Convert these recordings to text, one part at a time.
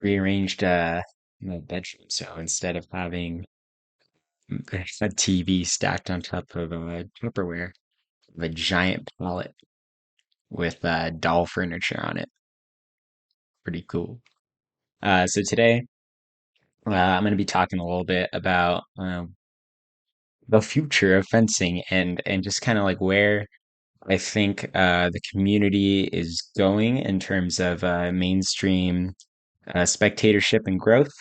rearranged my bedroom. So instead of having a TV stacked on top of a Tupperware, I have a giant pallet with doll furniture on it. Pretty cool. So today I'm going to be talking a little bit about the future of fencing and just kind of like where I think the community is going in terms of mainstream spectatorship and growth,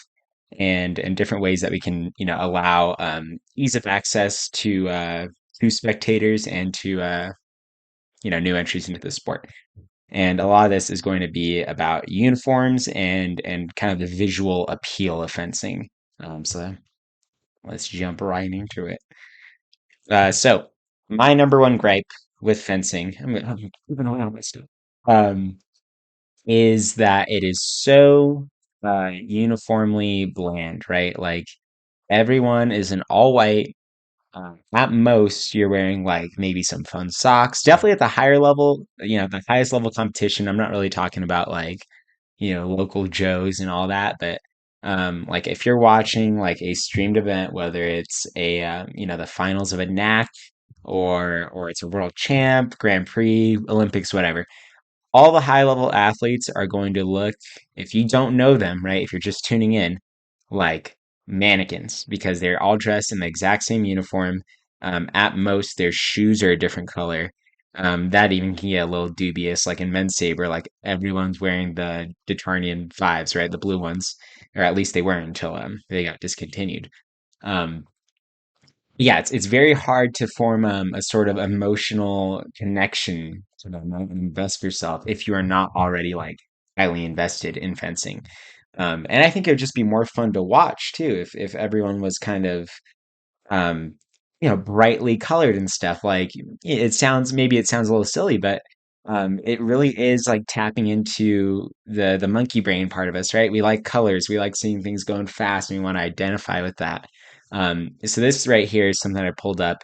and different ways that we can allow ease of access to spectators and to new entries into the sport. And a lot of this is going to be about uniforms and kind of the visual appeal of fencing. So let's jump right into it. So my number one gripe with fencing, I'm moving around my stuff, um, is that it is so uniformly bland, right? Like everyone is in all white. At most, you're wearing like maybe some fun socks. Definitely at the higher level, the highest level competition. I'm not really talking about like, local Joes and all that, but like if you're watching like a streamed event, whether it's the finals of a NAC or it's a world champ, Grand Prix, Olympics, whatever, all the high level athletes are going to look, if you don't know them, right? If you're just tuning in, like mannequins because they're all dressed in the exact same uniform. At most, their shoes are a different color. That even can get a little dubious. Like in men's saber, like everyone's wearing the Detarnian fives, right? The blue ones, or at least they weren't until they got discontinued. Um, yeah, it's very hard to form a sort of emotional connection to them, right, and invest yourself if you are not already like highly invested in fencing. And I think it would just be more fun to watch too if everyone was kind of um, brightly colored and stuff. Like it sounds a little silly, but it really is like tapping into the monkey brain part of us, right? We like colors, we like seeing things going fast, and we want to identify with that. So this right here is something I pulled up.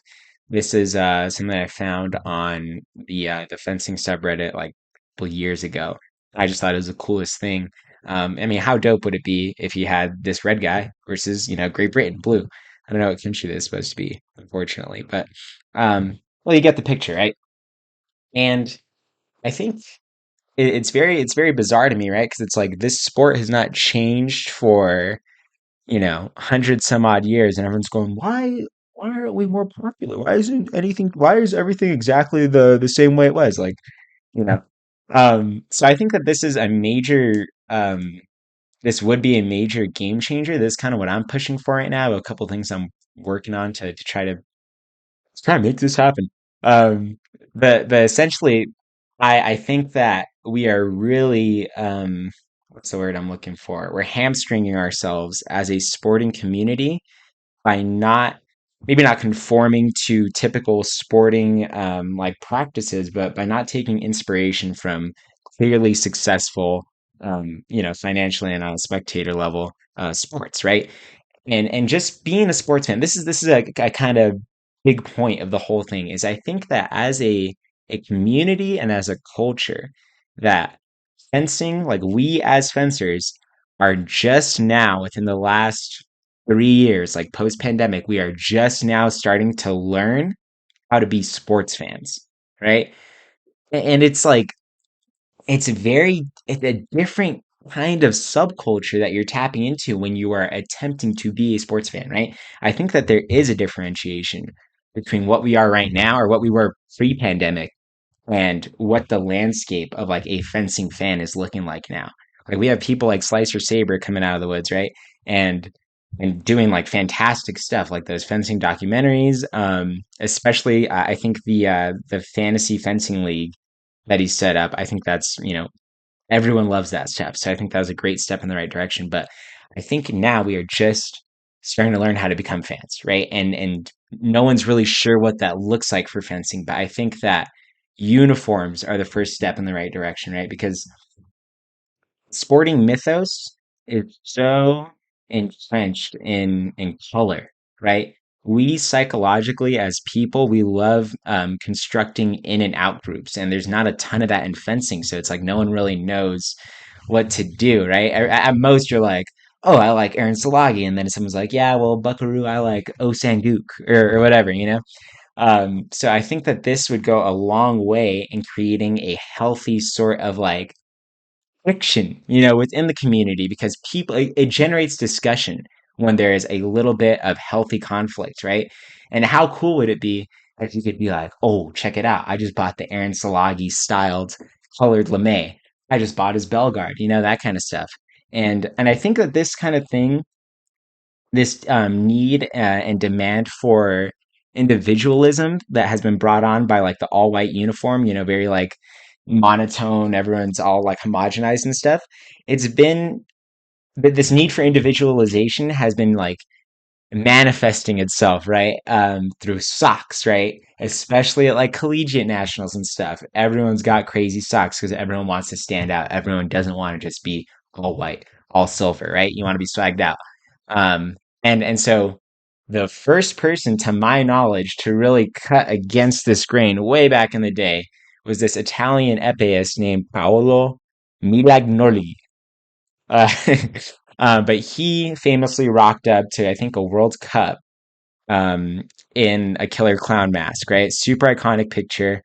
This is something I found on the fencing subreddit like a couple years ago. I just thought it was the coolest thing. I mean, how dope would it be if you had this red guy versus, Great Britain, blue? I don't know what country this is supposed to be, unfortunately, but well, you get the picture, right? And I think it's very bizarre to me, right? Because it's like this sport has not changed for hundred some odd years, and everyone's going, why aren't we more popular? Why is everything exactly the same way it was? Like, you know. So I think that this is a major this would be a major game changer. This is kind of what I'm pushing for right now. A couple things I'm working on to try to make this happen. Um, but essentially, I think that we are really what's the word I'm looking for? We're hamstringing ourselves as a sporting community by not maybe not conforming to typical sporting like practices, but by not taking inspiration from clearly successful financially and on a spectator level sports, right? And just being a sports fan, this is a kind of big point of the whole thing is I think that as a community and as a culture that fencing, like we as fencers are just now within the last 3 years, like post pandemic, we are just now starting to learn how to be sports fans, right? And it's like it's a different kind of subculture that you're tapping into when you are attempting to be a sports fan, right? I think that there is a differentiation between what we are right now or what we were pre-pandemic and what the landscape of like a fencing fan is looking like now. Like we have people like Slicer Saber coming out of the woods, right? And and doing like fantastic stuff like those fencing documentaries. Especially I think the fantasy fencing league that he set up. I think that's, everyone loves that stuff. So I think that was a great step in the right direction. But I think now we are just starting to learn how to become fans, right? And no one's really sure what that looks like for fencing. But I think that uniforms are the first step in the right direction, right? Because sporting mythos is so entrenched in color, right? We psychologically, as people, we love constructing in and out groups, and there's not a ton of that in fencing. So it's like no one really knows what to do, right? At most, you're like, oh, I like Aaron Salagi, and then someone's like, yeah, well, Buckaroo, I like Oh Sanguk or whatever, you know. So I think that this would go a long way in creating a healthy sort of like friction, within the community because it generates discussion when there is a little bit of healthy conflict, right? And how cool would it be if you could be like, oh, check it out. I just bought the Aaron Salagi styled colored lame. I just bought his Bellegarde, that kind of stuff. And I think that this kind of thing, this need and demand for individualism that has been brought on by like the all white uniform, very like monotone, everyone's all like homogenized and stuff. It's been this need for individualization has been like manifesting itself, right? Through socks, right? Especially at like collegiate nationals and stuff. Everyone's got crazy socks because everyone wants to stand out. Everyone doesn't want to just be all white, all silver, right? You want to be swagged out. And so the first person, to my knowledge, to really cut against this grain way back in the day was this Italian essayist named Paolo Milagnoli. Uh, but he famously rocked up to, I think, a World Cup in a killer clown mask, right? Super iconic picture.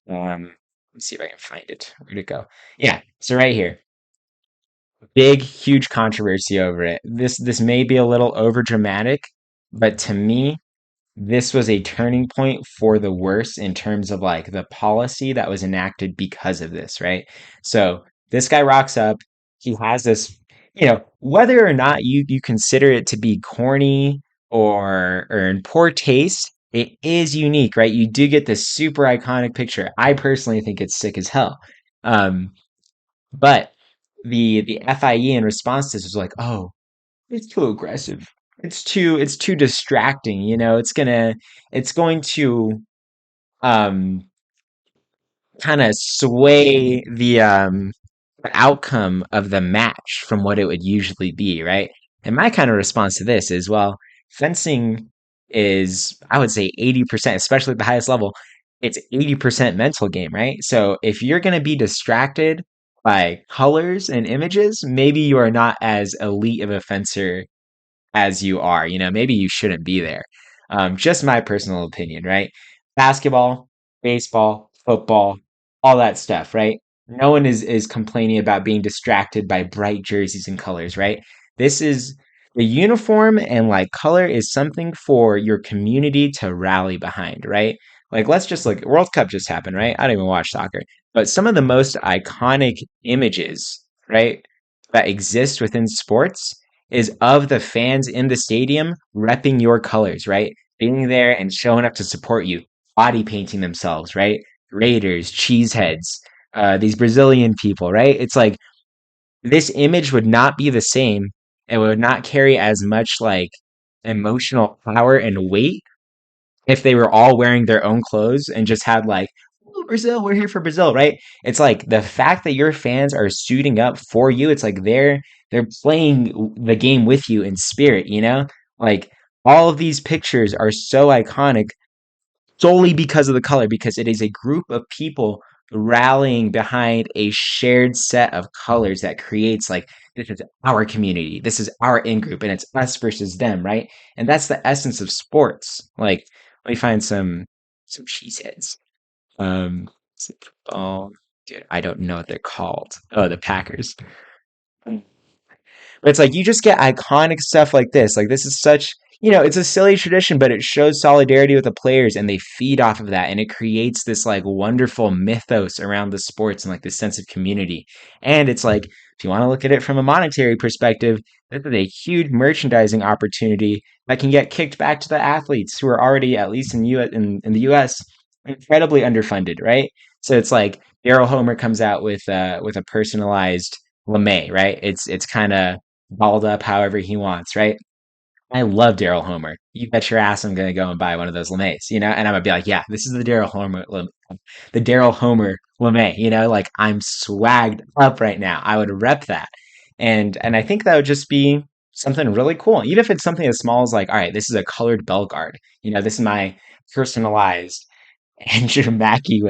Let's see if I can find it. Where'd it go? Yeah, so right here. Big, huge controversy over it. This may be a little over dramatic, but to me, this was a turning point for the worse in terms of like the policy that was enacted because of this, right? So this guy rocks up. He has this, whether or not you consider it to be corny or in poor taste, it is unique, right? You do get this super iconic picture. I personally think it's sick as hell. But the FIE in response to this was like, oh, it's too aggressive. It's too distracting, it's going to um kind of sway the outcome of the match from what it would usually be, right? And my kind of response to this is, well, fencing is, I would say 80%, especially at the highest level, it's 80% mental game, right? So if you're going to be distracted by colors and images, maybe you are not as elite of a fencer as you are. Maybe you shouldn't be there. Just my personal opinion, right? Basketball, baseball, football, all that stuff, right? No one is complaining about being distracted by bright jerseys and colors, right? This is the uniform and like color is something for your community to rally behind, right? Like let's just look, World Cup just happened, right? I don't even watch soccer, but some of the most iconic images, right, that exist within sports is of the fans in the stadium repping your colors, right? Being there and showing up to support you, body painting themselves, right? Raiders, cheeseheads, these Brazilian people, right? It's like this image would not be the same. It would not carry as much like emotional power and weight if they were all wearing their own clothes and just had like, "Ooh, Brazil, we're here for Brazil," right? It's like the fact that your fans are suiting up for you, it's like they're playing the game with you in spirit, Like all of these pictures are so iconic solely because of the color, because it is a group of people rallying behind a shared set of colors that creates like this is our community, this is our in group, and it's us versus them, right? And that's the essence of sports. Like, let me find some cheeseheads. Is it football? Dude, I don't know what they're called. Oh, the Packers. But it's like you just get iconic stuff like this. Like this is such, it's a silly tradition, but it shows solidarity with the players and they feed off of that. And it creates this like wonderful mythos around the sports and like this sense of community. And it's like, if you want to look at it from a monetary perspective, this is a huge merchandising opportunity that can get kicked back to the athletes who are already, at least in the US, incredibly underfunded, right? So it's like Daryl Homer comes out with a personalized lame, right? It's kind of balled up however he wants, right? I love Daryl Homer. You bet your ass I'm gonna go and buy one of those lames, and I'm gonna be like, yeah, this is the Daryl Homer lame, like I'm swagged up right now. I would rep that, and I think that would just be something really cool, even if it's something as small as like, all right, this is a colored bell guard, this is my personalized Andrew Mackey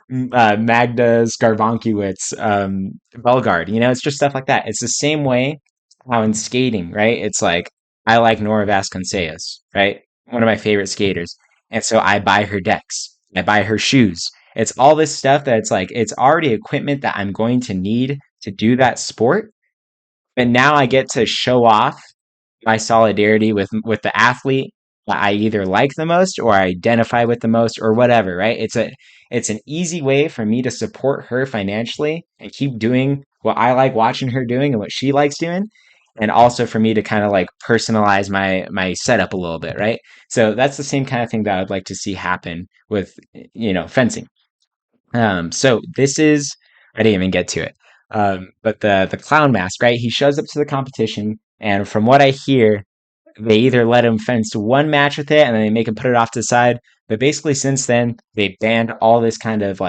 Magda Skarbankiewicz, Bellegarde. You know, it's just stuff like that. It's the same way how in skating, right? It's like I like Nora Vasconcelos, right? One of my favorite skaters. And so I buy her decks. I buy her shoes. It's all this stuff that it's like it's already equipment that I'm going to need to do that sport. And now I get to show off my solidarity with the athlete that I either like the most or I identify with the most or whatever, right? It's an easy way for me to support her financially and keep doing what I like watching her doing and what she likes doing. And also for me to kind of like personalize my setup a little bit, right? So that's the same kind of thing that I'd like to see happen with, fencing. So this is I didn't even get to it. But the clown mask, right? He shows up to the competition, and from what I hear, they either let him fence one match with it and then they make him put it off to the side. But basically, since then, they banned all this kind of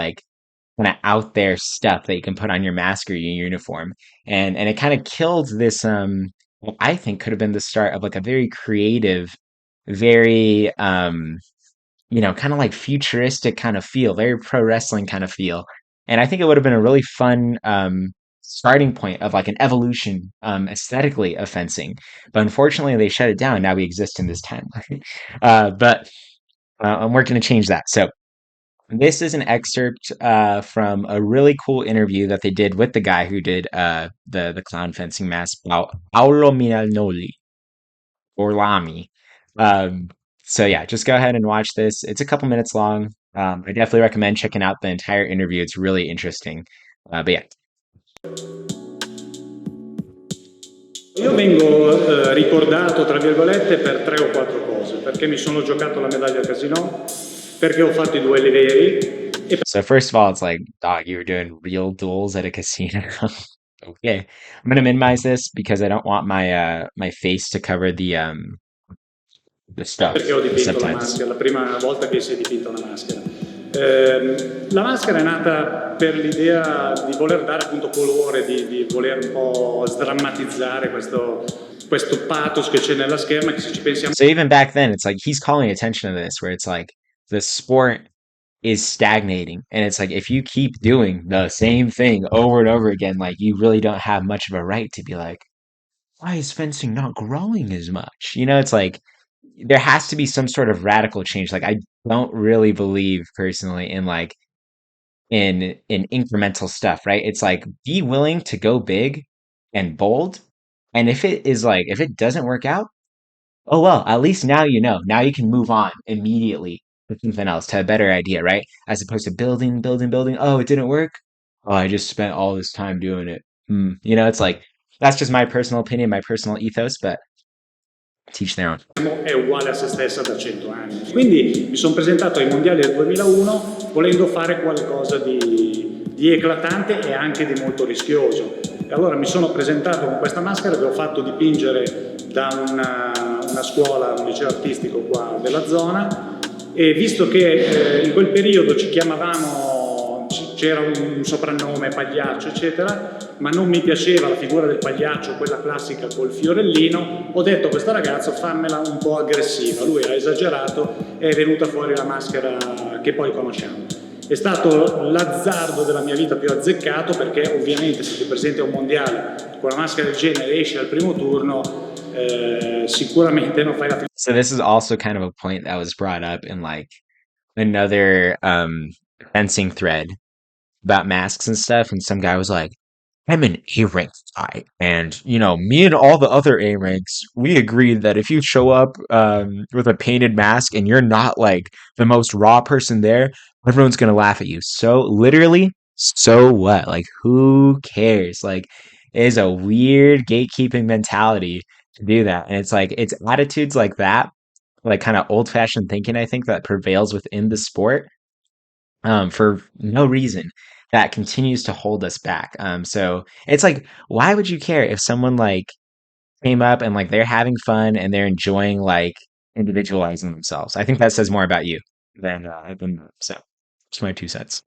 out there stuff that you can put on your mask or your uniform, and it kind of killed this. What I think could have been the start of like a very creative, very kind of like futuristic kind of feel, very pro wrestling kind of feel. And I think it would have been a really fun starting point of like an evolution aesthetically of fencing. But unfortunately, they shut it down. Now we exist in this time. But I'm working to change that. So this is an excerpt from a really cool interview that they did with the guy who did the clown fencing mask, Paolo Milanoli or Lamy. Um, so yeah, just go ahead and watch this. It's a couple minutes long. I definitely recommend checking out the entire interview. It's really interesting. But yeah. Io vengo ricordato, tra virgolette, per 3 o 4 cose, perché mi sono giocato la medaglia Casino, perché ho fatto i duelli veri. So first of all, it's like, dog, you were doing real duels at a casino. Okay. I'm gonna minimize this because I don't want my face to cover the Perché stuff, ho the dipinto la subtitles. maschera, la prima volta che si è dipinta una maschera. La maschera è nata per l'idea di voler dare appunto colore, di voler un po' sdrammatizzare questo pathos che c'è nella scherma, che se ci pensiamo... So even back then, it's like he's calling attention to this, where it's like the sport is stagnating, and it's like if you keep doing the same thing over and over again, like you really don't have much of a right to be like, why is fencing not growing as much? It's like there has to be some sort of radical change. Like I don't really believe personally in like in incremental stuff, right? It's like be willing to go big and bold, and if it doesn't work out, oh well, at least now you know. Now you can move on immediately to something else, to a better idea, right? As opposed to building, building, building. Oh, it didn't work. Oh, I just spent all this time doing it. It's like that's just my personal opinion, my personal ethos, but teach their own. È uguale a se stessa da 100 anni. Quindi mi sono presentato ai mondiali del 2001 volendo fare qualcosa di eclatante e anche di molto rischioso. E allora mi sono presentato con questa maschera che ho fatto dipingere da una scuola, un liceo artistico qua della zona, e visto che in quel periodo ci chiamavamo, c'era un soprannome pagliaccio eccetera, ma non mi piaceva la figura del pagliaccio, quella classica col fiorellino, ho detto a questo ragazzo fammela un po' aggressiva, lui ha esagerato e è venuta fuori la maschera che poi conosciamo. È stato l'azzardo della mia vita più azzeccato, perché ovviamente se ti presenti a un mondiale con una maschera del genere e esci al primo turno, sicuramente non fai la... So this is also kind of a point that was brought up in like another fencing thread about masks and stuff, and some guy was like, I'm an A rank guy, and me and all the other A ranks, we agreed that if you show up with a painted mask and you're not like the most raw person there, everyone's gonna laugh at you. So literally, so what? Like, who cares? Like, it is a weird gatekeeping mentality to do that, and it's like it's attitudes like that, like kind of old-fashioned thinking, I think, that prevails within the sport for no reason that continues to hold us back. So it's like, why would you care if someone like came up and like they're having fun and they're enjoying like individualizing themselves? I think that says more about you than so. Just my 2 cents.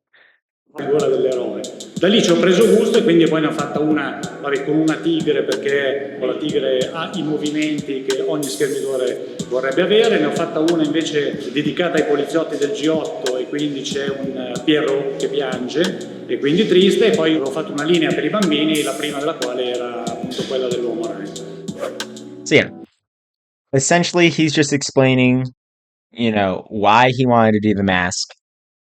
Figura dell'eroe. Da lì ci ho preso gusto e quindi poi ne ho fatta una, vabbè, con una tigre, perché con la tigre ha i movimenti che ogni schermidore vorrebbe avere, ne ho fatta una invece dedicata ai poliziotti del G8 e quindi c'è un Pierrot che piange e quindi triste, e poi avevo fatto una linea per i bambini, la prima della quale era appunto quella dell'uomo ragno. So yeah, essentially he's just explaining, why he wanted to do the mask,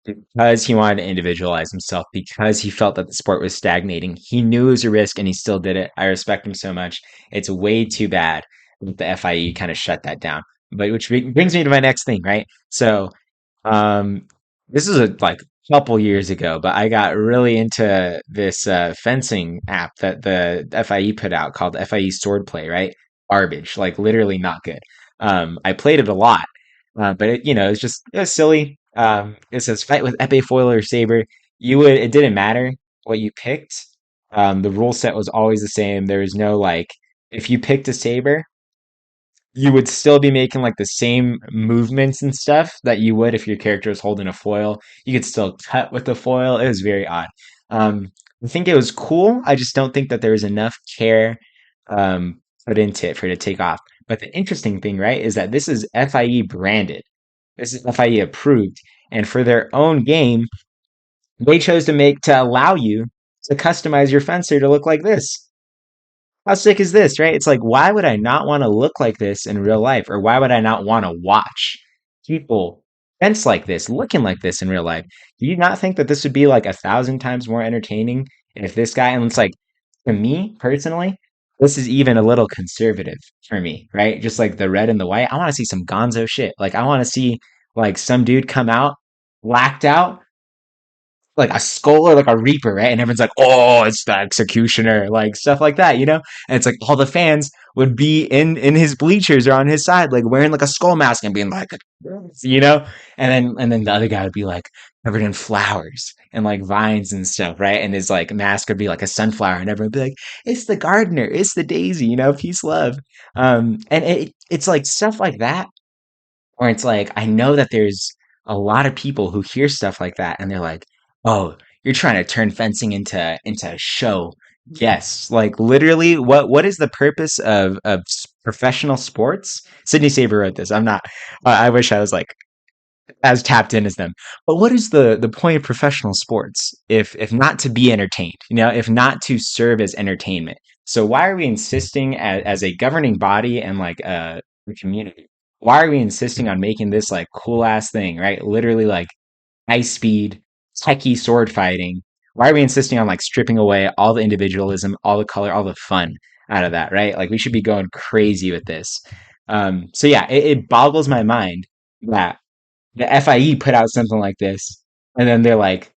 because he wanted to individualize himself, because he felt that the sport was stagnating. He knew it was a risk and he still did it. I respect him so much. It's way too bad that the FIE kind of shut that down. But which brings me to my next thing, right? So, um, this is like a couple years ago, but I got really into this fencing app that the FIE put out called FIE Swordplay, right? Garbage, like literally not good. I played it a lot, but it was silly. It says fight with epee foil or saber. It didn't matter what you picked. The rule set was always the same. There was no like, if you picked a saber, you would still be making like the same movements and stuff that you would if your character was holding a foil. You could still cut with the foil. It was very odd. I think it was cool. I just don't think that there was enough care put into it for it to take off. But the interesting thing, right, is that this is FIE branded. This is FIE approved. And for their own game, they chose to allow you to customize your fencer to look like this. How sick is this, right? It's like, why would I not want to look like this in real life? Or why would I not want to watch people fence like this, looking like this in real life? Do you not think that this would be like 1,000 times more entertaining if this guy, and it's like, to me personally, this is even a little conservative for me, right? Just like the red and the white. I want to see some gonzo shit. Like, I want to see like some dude come out, blacked out, like a skull or like a reaper, right? And everyone's like, "Oh, it's the executioner," like stuff like that, you know. And it's like all the fans would be in his bleachers or on his side, like wearing like a skull mask and being like, you know. And then the other guy would be like covered in flowers and like vines and stuff, right? And his like mask would be like a sunflower, and everyone would be like, "It's the gardener, it's the daisy," peace, love. And it's like stuff like that or it's like, I know that there's a lot of people who hear stuff like that and they're like, "Oh, you're trying to turn fencing into a show." Yes, like literally, what is the purpose of professional sports? Sydney Saber wrote this. I'm not. I wish I was like as tapped in as them. But what is the point of professional sports if not to be entertained? If not to serve as entertainment. So why are we insisting as a governing body and like a community? Why are we insisting on making this like cool ass thing, right? Literally like high speed, techie sword fighting. Why are we insisting on like stripping away all the individualism, all the color, all the fun out of that, right? Like we should be going crazy with this. So yeah, it boggles my mind that the FIE put out something like this, and then they're like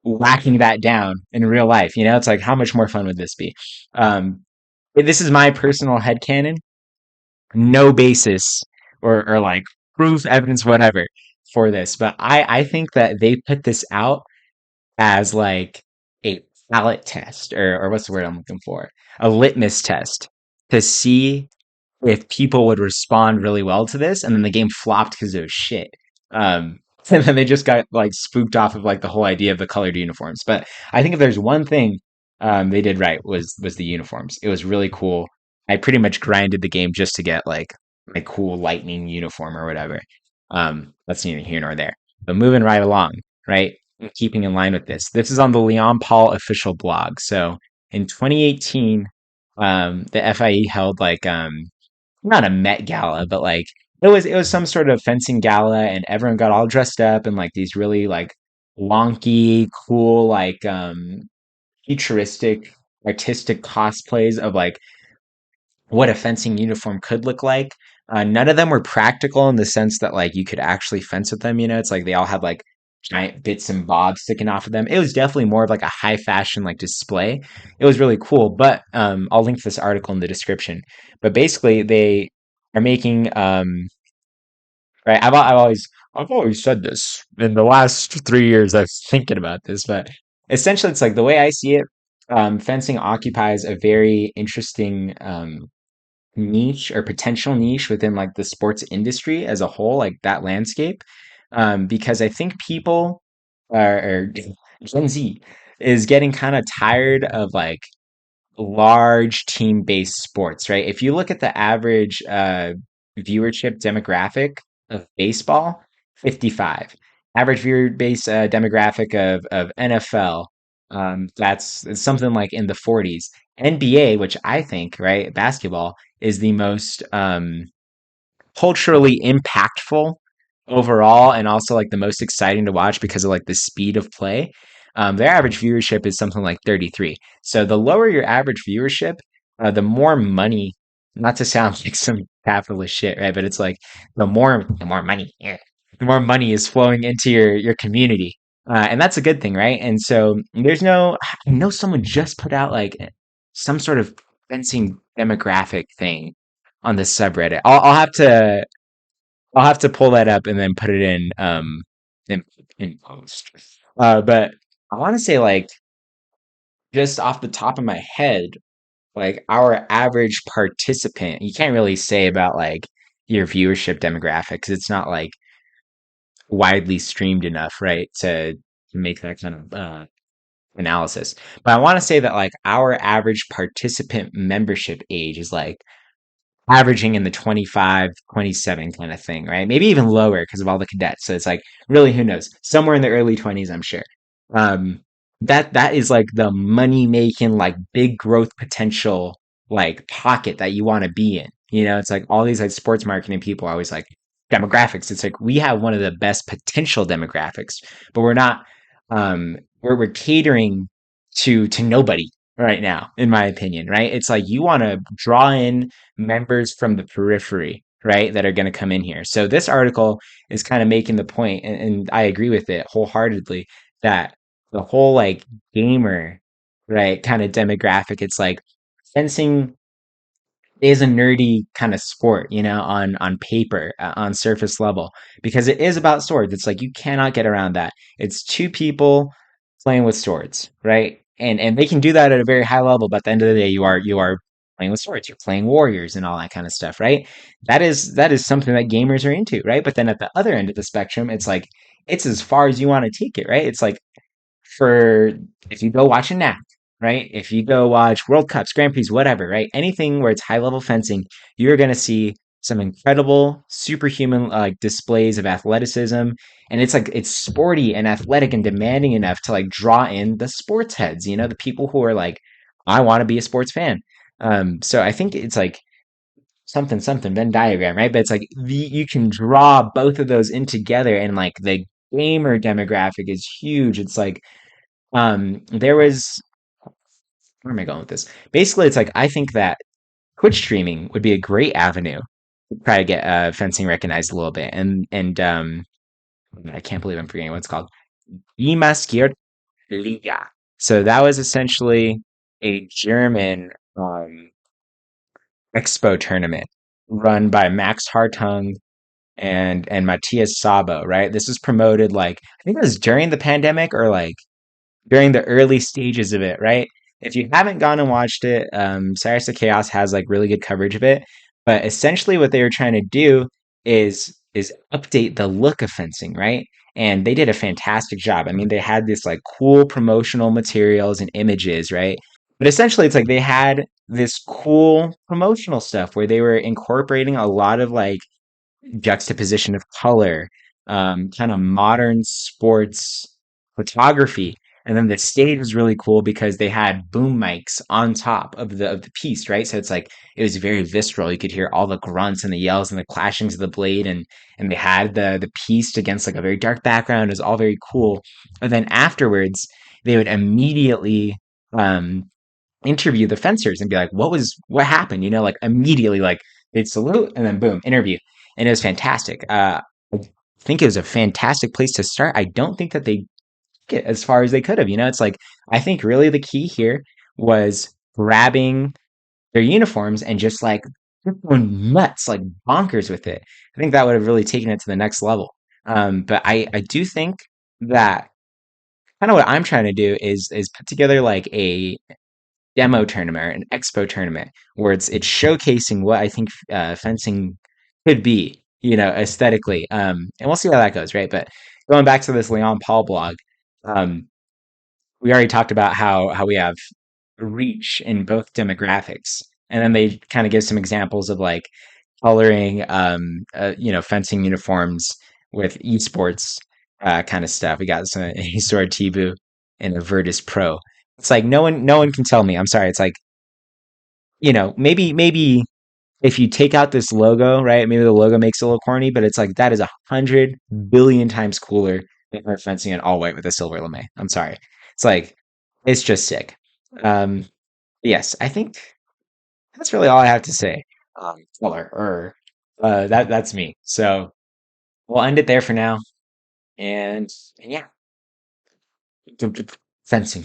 whacking that down in real life. It's like how much more fun would this be? This is my personal headcanon, no basis or like proof, evidence, whatever for this, but I think that they put this out as like a palate test or what's the word I'm looking for? A litmus test to see if people would respond really well to this, and then the game flopped because it was shit. Um, and then they just got like spooked off of like the whole idea of the colored uniforms. But I think if there's one thing they did right was the uniforms. It was really cool. I pretty much grinded the game just to get like my cool lightning uniform or whatever. That's neither here nor there. But moving right along, right? Keeping in line with this. This is on the Leon Paul official blog. So in 2018, the FIE held like not a Met Gala, but like it was some sort of fencing gala, and everyone got all dressed up in like these really like wonky, cool, like futuristic, artistic cosplays of like what a fencing uniform could look like. None of them were practical in the sense that like you could actually fence with them. It's like they all had like giant bits and bobs sticking off of them. It was definitely more of like a high fashion like display. It was really cool. But I'll link this article in the description. But basically, they are making right. I've always said this in the last 3 years. I was thinking about this, but essentially, it's like the way I see it. Fencing occupies a very interesting niche or potential niche within like the sports industry as a whole, like that landscape. Because I think people or Gen Z is getting kind of tired of like large team-based sports, right? If you look at the average viewership demographic of baseball, 55. average viewer base demographic of NFL. That's it's something like in the 40s. NBA, which I think, right, basketball is the most culturally impactful overall and also like the most exciting to watch because of like the speed of play. Their average viewership is something like 33. So the lower your average viewership, the more money, not to sound like some capitalist shit, right? But it's like the more money, yeah, the more money is flowing into your community. And that's a good thing, right? And so I know someone just put out like some sort of fencing demographic thing on the subreddit. I'll have to pull that up and then put it in in post. But I want to say like just off the top of my head, like our average participant, you can't really say about like your viewership demographics. It's not like widely streamed enough, right, to make that kind of analysis. But I want to say that like our average participant membership age is like averaging in the 25, 27 kind of thing, right? Maybe even lower because of all the cadets. So it's like really who knows? Somewhere in the early 20s, I'm sure. Um that is like the money making like big growth potential like pocket that you want to be in. You know, it's like all these like sports marketing people are always like demographics. It's like we have one of the best potential demographics, but we're not we're catering to nobody right now, in my opinion, right? It's like you want to draw in members from the periphery, right, that are going to come in here. So this article is kind of making the point, and I agree with it wholeheartedly, that the whole like gamer, right, kind of demographic, it's like fencing is a nerdy kind of sport, you know, on paper, on surface level, because it is about swords. It's like you cannot get around that. It's two people playing with swords, right? And they can do that at a very high level, but at the end of the day, you are playing with swords. You're playing warriors and all that kind of stuff, right? That is something that gamers are into, right? But then at the other end of the spectrum, it's like it's as far as you want to take it, right? It's like for if you go watch a NAC, right? If you go watch World Cups, Grand Prix, whatever, right? Anything where it's high level fencing, you're going to see some incredible superhuman like displays of athleticism, and it's like it's sporty and athletic and demanding enough to like draw in the sports heads, you know, the people who are like, I want to be a sports fan. So I think it's like something Venn diagram, right? But it's like you can draw both of those in together, and like the gamer demographic is huge. It's like there was where am I going with this? Basically, it's like I think that Twitch streaming would be a great avenue to try to get fencing recognized a little bit. And I can't believe I'm forgetting what it's called. Imaskiert Liga. So that was essentially a German expo tournament run by Max Hartung and Matthias Sabo, right? This was promoted like I think it was during the pandemic or like during the early stages of it, right? If you haven't gone and watched it, Cyrus of Chaos has like really good coverage of it. But essentially, what they were trying to do is update the look of fencing, right? And they did a fantastic job. I mean, they had this like cool promotional materials and images, right? But essentially, it's like they had this cool promotional stuff where they were incorporating a lot of like juxtaposition of color, kind of modern sports photography. And then the stage was really cool because they had boom mics on top of the piece, right? So it's like it was very visceral. You could hear all the grunts and the yells and the clashings of the blade, and they had the piece against like a very dark background. It was all very cool. And then afterwards, they would immediately um interview the fencers and be like, what happened? You know, like immediately, like they'd salute and then boom, interview. And it was fantastic. I think it was a fantastic place to start. I don't think that they get as far as they could have. You know, it's like, I think really the key here was grabbing their uniforms and just like going nuts, like bonkers with it. I think that would have really taken it to the next level. But I do think that kind of what I'm trying to do is put together like a demo tournament or an expo tournament where it's showcasing what I think fencing could be, you know, aesthetically. And we'll see how that goes, right? But going back to this Leon Paul blog, um, we already talked about how we have reach in both demographics, and then they kind of give some examples of like coloring, you know, fencing uniforms with esports. kind of stuff. We got some Histoire Tibu and a Virtus Pro. It's like no one can tell me. I'm sorry. It's like, maybe if you take out this logo, right? Maybe the logo makes it a little corny, but it's like that is 100 billion times cooler than her fencing in all white with a silver lame. I'm sorry. It's like it's just sick. Um, yes, I think that's really all I have to say. Color or that's me. So we'll end it there for now. And yeah, fencing.